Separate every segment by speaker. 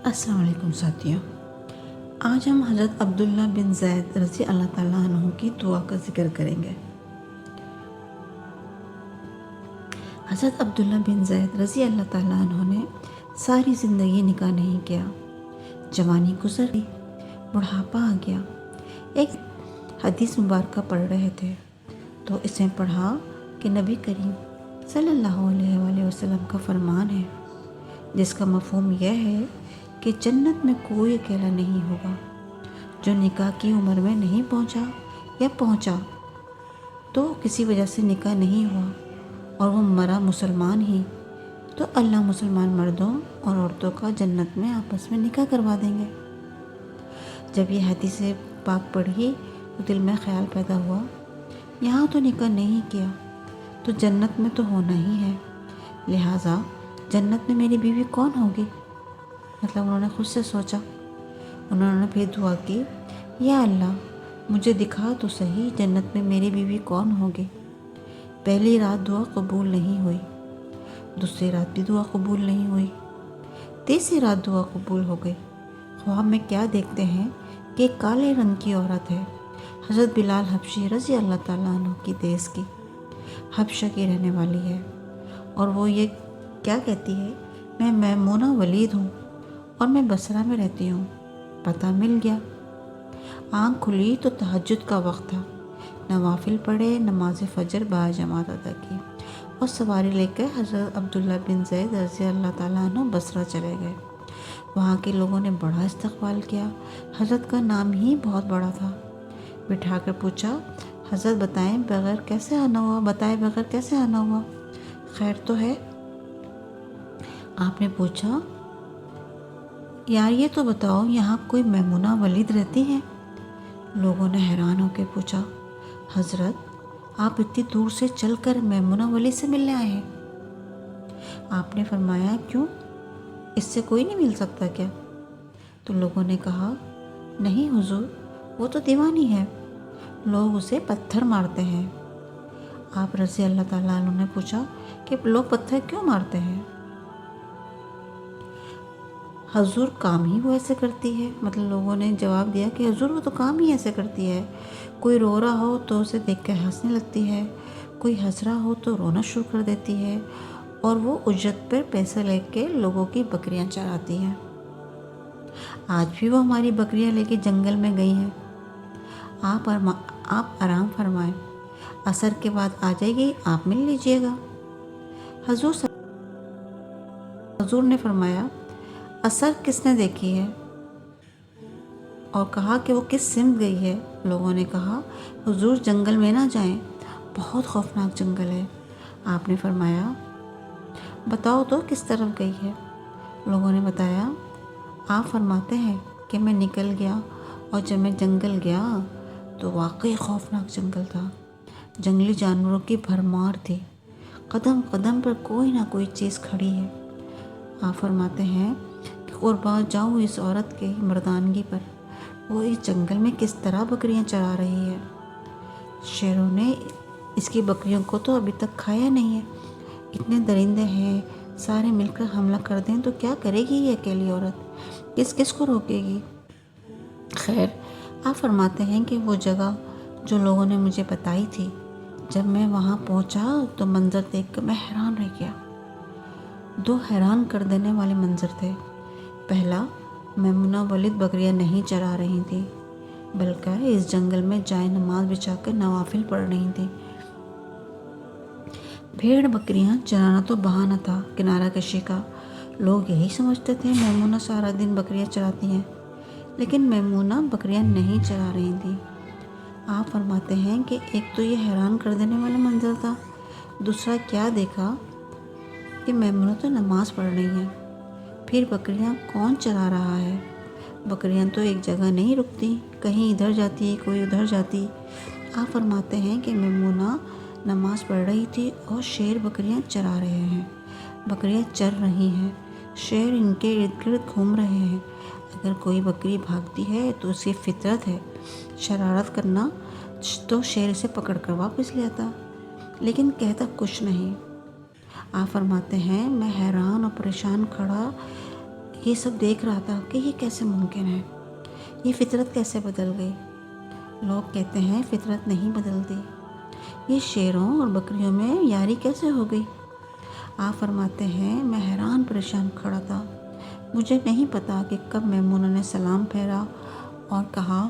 Speaker 1: السلام علیکم ساتھیوں، آج ہم حضرت عبداللہ بن زید رضی اللہ تعالیٰ عنہ کی دعا کا ذکر کریں گے۔ حضرت عبداللہ بن زید رضی اللہ تعالیٰ عنہ نے ساری زندگی نکاح نہیں کیا۔ جوانی گزر گئی، بڑھاپا آ گیا۔ ایک حدیث مبارکہ پڑھ رہے تھے تو اس میں پڑھا کہ نبی کریم صلی اللہ علیہ وآلہ وسلم کا فرمان ہے، جس کا مفہوم یہ ہے کہ جنت میں کوئی اکیلا نہیں ہوگا۔ جو نکاح کی عمر میں نہیں پہنچا یا پہنچا تو کسی وجہ سے نکاح نہیں ہوا اور وہ مرا مسلمان ہی، تو اللہ مسلمان مردوں اور عورتوں کا جنت میں آپس میں نکاح کروا دیں گے۔ جب یہ حدیث پاک پڑھی تو دل میں خیال پیدا ہوا، یہاں تو نکاح نہیں کیا تو جنت میں تو ہونا ہی ہے، لہٰذا جنت میں میری بیوی کون ہوگی؟ مطلب انہوں نے خود سے سوچا۔ انہوں نے پھر دعا کی، یا اللہ مجھے دکھا تو صحیح جنت میں میری بیوی کون ہوگی۔ پہلی رات دعا قبول نہیں ہوئی، دوسری رات بھی دعا قبول نہیں ہوئی، تیسری رات دعا قبول ہو گئی۔ خواب میں کیا دیکھتے ہیں کہ ایک کالے رنگ کی عورت ہے، حضرت بلال حبشی رضی اللہ تعالیٰ عنہ کی دیس کی، حبشہ کی رہنے والی ہے، اور وہ یہ کیا کہتی ہے، میں میمونہ ولید ہوں اور میں بصرہ میں رہتی ہوں۔ پتہ مل گیا۔ آنکھ کھلی تو تہجد کا وقت تھا، نوافل پڑھے، نماز فجر باجماعت ادا کی اور سواری لے کر حضرت عبداللہ بن زید رضی اللہ تعالیٰ عنہ بصرہ چلے گئے۔ وہاں کے لوگوں نے بڑا استقبال کیا، حضرت کا نام ہی بہت بڑا تھا۔ بٹھا کر پوچھا، حضرت بتائے بغیر کیسے آنا ہوا، خیر تو ہے؟ آپ نے پوچھا، یار یہ تو بتاؤ یہاں کوئی میمونہ ولید رہتی ہے؟ لوگوں نے حیران ہو کے پوچھا، حضرت آپ اتنی دور سے چل کر میمونہ ولید سے ملنے آئے ہیں؟ آپ نے فرمایا، کیوں، اس سے کوئی نہیں مل سکتا کیا؟ تو لوگوں نے کہا، نہیں حضور، وہ تو دیوانی ہے، لوگ اسے پتھر مارتے ہیں۔ آپ رضی اللہ تعالیٰ عنہ نے پوچھا کہ لوگ پتھر کیوں مارتے ہیں؟ حضور کام ہی وہ ایسے کرتی ہے۔ مطلب لوگوں نے جواب دیا کہ حضور وہ تو کام ہی ایسے کرتی ہے، کوئی رو رہا ہو تو اسے دیکھ کر ہنسنے لگتی ہے، کوئی ہنس رہا ہو تو رونا شروع کر دیتی ہے، اور وہ اجرت پر پیسے لے کے لوگوں کی بکریاں چراتی ہیں۔ آج بھی وہ ہماری بکریاں لے کے جنگل میں گئی ہیں۔ آپ آرام فرمائیں، عصر کے بعد آ جائے گی، آپ مل لیجئے گا۔ حضور نے فرمایا، عصر کس نے دیکھی ہے؟ اور کہا کہ وہ کس سمت گئی ہے؟ لوگوں نے کہا، حضور جنگل میں نہ جائیں، بہت خوفناک جنگل ہے۔ آپ نے فرمایا، بتاؤ تو کس طرف گئی ہے؟ لوگوں نے بتایا۔ آپ فرماتے ہیں کہ میں نکل گیا، اور جب میں جنگل گیا تو واقعی خوفناک جنگل تھا، جنگلی جانوروں کی بھرمار تھی، قدم قدم پر کوئی نہ کوئی چیز کھڑی ہے۔ آپ فرماتے ہیں کہ قربان جاؤں اس عورت کے مردانگی پر، وہ اس جنگل میں کس طرح بکریاں چرا رہی ہے۔ شیروں نے اس کی بکریوں کو تو ابھی تک کھایا نہیں ہے، اتنے درندے ہیں، سارے مل کر حملہ کر دیں تو کیا کرے گی یہ اکیلی عورت، کس کس کو روکے گی؟ خیر، آپ فرماتے ہیں کہ وہ جگہ جو لوگوں نے مجھے بتائی تھی، جب میں وہاں پہنچا تو منظر دیکھ کر میں حیران رہ گیا۔ دو حیران کر دینے والے منظر تھے۔ پہلا، میمونہ ولید بکریاں نہیں چرا رہی تھیں، بلکہ اس جنگل میں جائے نماز بچھا کر نوافل پڑھ رہی تھیں۔ بھیڑ بکریاں چرانا تو بہانہ تھا کنارہ کشی کا، لوگ یہی سمجھتے تھے میمونہ سارا دن بکریاں چراتی ہیں، لیکن میمونہ بکریاں نہیں چرا رہی تھیں۔ آپ فرماتے ہیں کہ ایک تو یہ حیران کر دینے والا منظر تھا، دوسرا کیا دیکھا کہ میمونہ تو نماز پڑھ رہی ہیں، پھر بکریاں کون چرا رہا ہے؟ بکریاں تو ایک جگہ نہیں رکتی، کہیں ادھر جاتی کوئی ادھر جاتی۔ آپ فرماتے ہیں کہ میمونہ نماز پڑھ رہی تھی اور شیر بکریاں چرا رہے ہیں، بکریاں چر رہی ہیں، شیر ان کے ارد گرد گھوم رہے ہیں۔ اگر کوئی بکری بھاگتی ہے تو اس کی فطرت ہے شرارت کرنا، تو شیر اسے پکڑ کر واپس لے آتا، لیکن کہتا کچھ نہیں۔ آپ فرماتے ہیں میں حیران اور پریشان کھڑا یہ سب دیکھ رہا تھا کہ یہ کیسے ممکن ہے، یہ فطرت کیسے بدل گئی۔ لوگ کہتے ہیں فطرت نہیں بدلتی، یہ شیروں اور بکریوں میں یاری کیسے ہو گئی؟ آپ فرماتے ہیں میں حیران پریشان کھڑا تھا، مجھے نہیں پتا کہ کب میمونہ نے سلام پھیرا اور کہا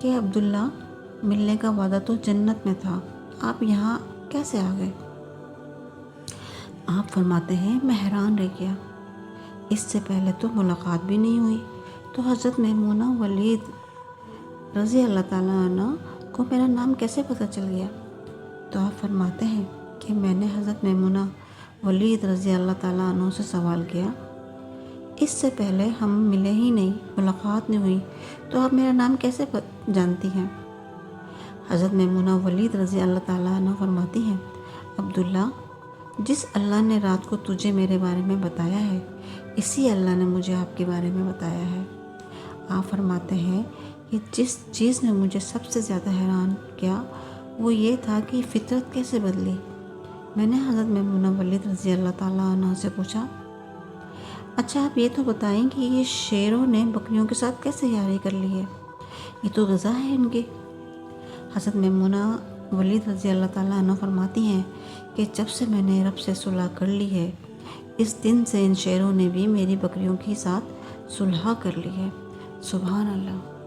Speaker 1: کہ عبداللہ، ملنے کا وعدہ تو جنت میں تھا، آپ یہاں کیسے آ گئے؟ آپ فرماتے ہیں میں حیران رہ گیا، اس سے پہلے تو ملاقات بھی نہیں ہوئی، تو حضرت میمونہ ولید رضی اللہ تعالیٰ عنہ کو میرا نام کیسے پتہ چل گیا؟ تو آپ فرماتے ہیں کہ میں نے حضرت میمونہ ولید رضی اللہ تعالیٰ عنہ سے سوال کیا، اس سے پہلے ہم ملے ہی نہیں، ملاقات نہیں ہوئی، تو آپ میرا نام کیسے جانتی ہیں؟ حضرت میمونہ ولید رضی اللہ تعالیٰ عنہ فرماتی ہیں، عبداللہ، جس اللہ نے رات کو تجھے میرے بارے میں بتایا ہے، اسی اللہ نے مجھے آپ کے بارے میں بتایا ہے۔ آپ فرماتے ہیں کہ جس چیز نے مجھے سب سے زیادہ حیران کیا وہ یہ تھا کہ فطرت کیسے بدلی۔ میں نے حضرت میمونہ ولید رضی اللہ تعالیٰ عنہ سے پوچھا، اچھا آپ یہ تو بتائیں کہ یہ شیروں نے بکریوں کے ساتھ کیسے یاری کر لی ہے؟ یہ تو غذا ہے ان کی۔ حضرت میمونہ ولید رضی اللہ تعالیٰ عنہ فرماتی ہیں کہ جب سے میں نے رب سے صلح کر لی ہے، اس دن سے ان شیروں نے بھی میری بکریوں کے ساتھ صلح کر لی ہے۔ سبحان اللہ۔